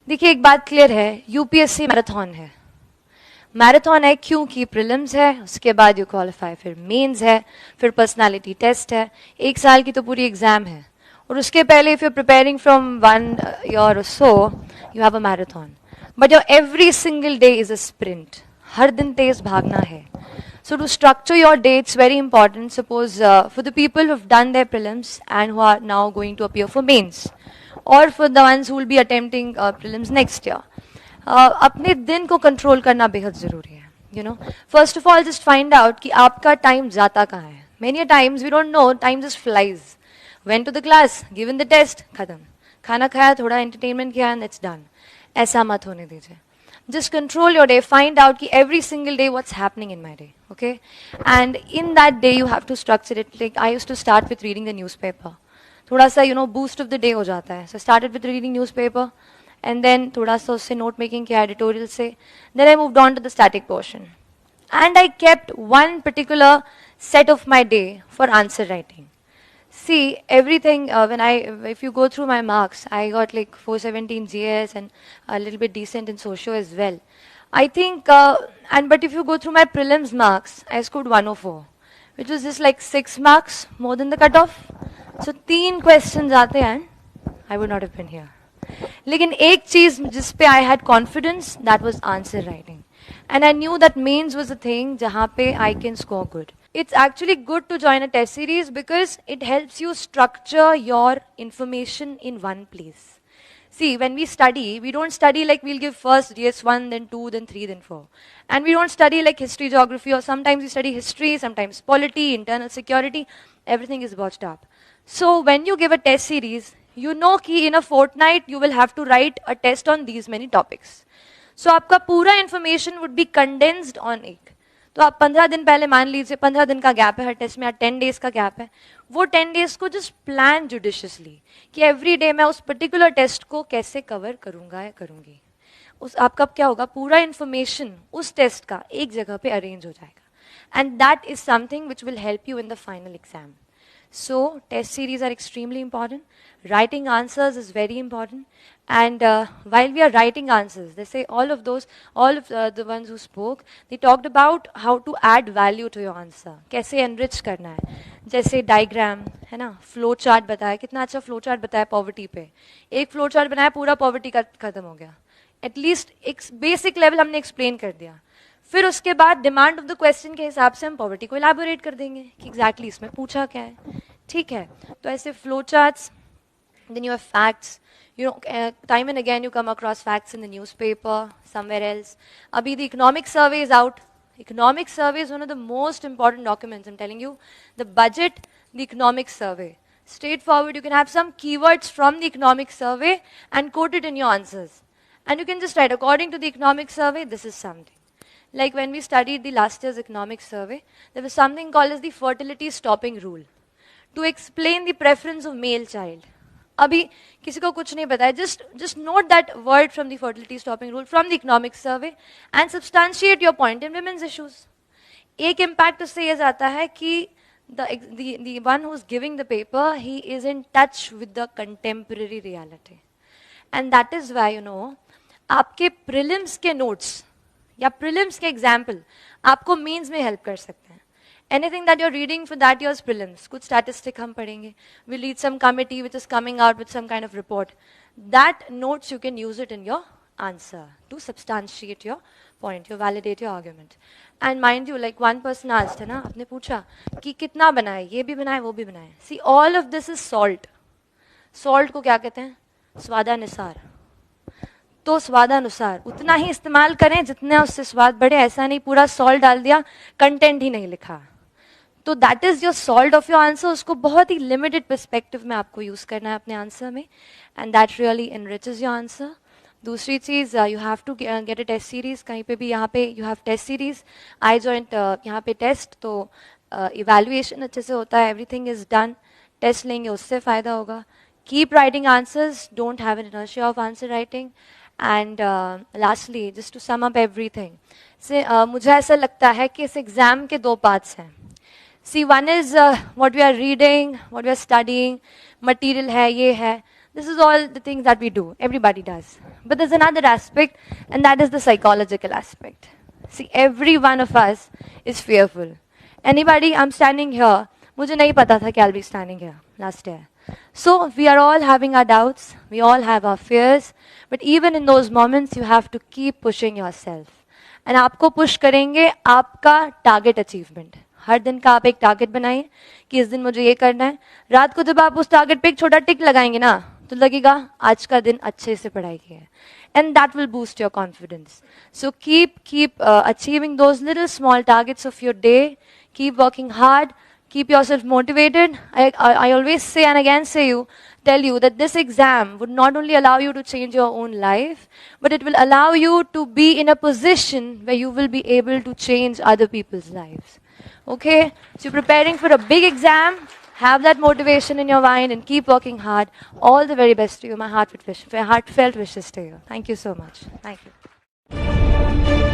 देखिए एक बात क्लियर है, यूपीएससी मैराथन है। मैराथन है क्योंकि प्रीलिम्स है, उसके बाद यू क्वालिफाई, फिर मेंस है, फिर पर्सनालिटी टेस्ट है। एक साल की तो पूरी एग्जाम है, और उसके पहले if you preparing from 1 year or so, you have a marathon. But your every single day is a sprint. हर दिन तेज भागना है। So to structure your day, it's very important. Suppose for the people who've done their prelims and who are now going to appear for mains, or for the ones who will be attempting prelims next year, अपने दिन को control करना बेहद जरूरी है। You know, first of all just find out कि आपका time जाता कहाँ है। Many times we don't know, time just flies. Went to the class, given the test, खत्म। खाना खाया, थोड़ा एंटरटेनमेंट किया, एंड इट्स डन। ऐसा मत होने दीजिए। Just control your day. Find out ki every single day what's happening in my day. Okay, and in that day you have to structure it. Like I used to start with reading the newspaper. थोड़ा सा boost of the day हो जाता है. So I started with reading newspaper, and then थोड़ा सा उससे note making किया, editorial से. Then I moved on to the static portion, and I kept one particular set of my day for answer writing. See, everything, if you go through my marks, I got like 417 GS and a little bit decent in socio as well. I think, but if you go through my prelims marks, I scored 104, which was just like 6 marks more than the cutoff. So 3 questions आते हैं, I would not have been here. लेकिन एक चीज जिस पे I had confidence, that was answer writing. And I knew that mains was a thing जहाँ पे I can score good. It's actually good to join a test series because it helps you structure your information in one place. See, when we study, we don't study like we'll give first DS1, then 2, then 3, then 4. And we don't study like history, geography, or sometimes we study history, sometimes polity, internal security. Everything is botched up. So when you give a test series, you know कि in a fortnight you will have to write a test on these many topics. So आपका पूरा information would be condensed on एक. तो आप 15 दिन पहले मान लीजिए 15 दिन का गैप है हर टेस्ट में, या 10 days का गैप है, वो 10 days को जस्ट प्लान जुडिशियसली कि एवरी डे मैं उस पर्टिकुलर टेस्ट को कैसे कवर करूंगा या करूंगी। उस आपका क्या होगा, पूरा इंफॉर्मेशन उस टेस्ट का एक जगह पे अरेंज हो जाएगा, and that is something which will help you in the final exam. So test series are extremely important. Writing answers is very important. And while we are writing answers, they say all of the ones who spoke, they talked about how to add value to your answer. कैसे enrich करना है. जैसे diagram, है ना, flow chart बताया, कितना अच्छा flow chart बताया poverty पे. एक flow chart बनाया, पूरा poverty का खत्म हो गया. At least एक basic level हमने explain कर दिया. फिर उसके बाद डिमांड ऑफ द क्वेश्चन के हिसाब से हम पॉवर्टी को इलैबोरेट कर देंगे कि एग्जैक्टली इसमें पूछा क्या है. ठीक है, तो ऐसे flow charts, then you have facts. You know, time and again you come across facts in the newspaper, somewhere else. अभी the economic survey is out. Economic survey is one of the most important documents. I'm telling you, the budget, the economic survey. Straightforward, you can have some keywords from the economic survey and quote it in your answers. And you can just write, according to the economic survey, this is something. Like when we studied the last year's economic survey, there was something called as the fertility stopping rule to explain the preference of male child. अभी किसी को कुछ नहीं पता है, just note that word from the fertility stopping rule from the economic survey and substantiate your point in women's issues. एक impact उससे ये जाता है कि the one who's giving the paper, he is in touch with the contemporary reality. And that is why, you know, आपके prelims के notes या prelims के example आपको means में help कर सकते हैं. Anything that you're reading for that year's prelims, कुछ statistic हम पढ़ेंगे, we'll read some committee which is coming out with some kind of report. That notes you can use it in your answer to substantiate your point, you validate your argument. And mind you, like one person asked, है ना, आपने पूछा कि कितना बनाए, ये भी बनाए, वो भी बनाए. See, all of this is salt. Salt को क्या कहते हैं? स्वादानुसार. तो स्वादानुसार उतना ही इस्तेमाल करें जितना उससे स्वाद बढ़े. ऐसा नहीं पूरा सॉल्ट डाल दिया, कंटेंट ही नहीं लिखा. तो that is your salt of your answer. उसको बहुत ही लिमिटेड पर्सपेक्टिव में आपको यूज करना है अपने आंसर में, and that really enriches your answer. दूसरी चीज, you have to get a test series. कहीं पे भी यहाँ पे you have test series. I joint यहाँ पे टेस्ट, तो इवेल्युएशन अच्छे से होता है, एवरीथिंग इज डन. टेस्ट लेंगे उससे फायदा होगा. Keep writing answers, don't have an inertia of answer writing. And lastly, just to sum up everything, मुझे ऐसा लगता है कि इस एग्जाम के 2 पार्ट्स हैं. See, one is what we are reading, what we are studying, material है, ये है. This is all the things that we do. Everybody does. But there's another aspect, and that is the psychological aspect. See, every one of us is fearful. Anybody, I'm standing here, मुझे नहीं पता था कि I'll be standing here last year. So we are all having our doubts, we all have our fears, but even in those moments you have to keep pushing yourself. And आपको push करेंगे आपका target achievement. हर दिन का आप एक target बनाइए कि इस दिन मुझे ये करना है. रात को जब आप उस टारगेट पे एक छोटा टिक लगाएंगे ना, तो लगेगा आज का दिन अच्छे से पढ़ाई की है. And that will boost your confidence. So keep achieving those little small targets of your day. Keep working hard. Keep yourself motivated. I always say and again tell you that this exam would not only allow you to change your own life, but it will allow you to be in a position where you will be able to change other people's lives. Okay? So you're preparing for a big exam. Have that motivation in your mind and keep working hard. All the very best to you. My heartfelt wishes to you. Thank you so much. Thank you.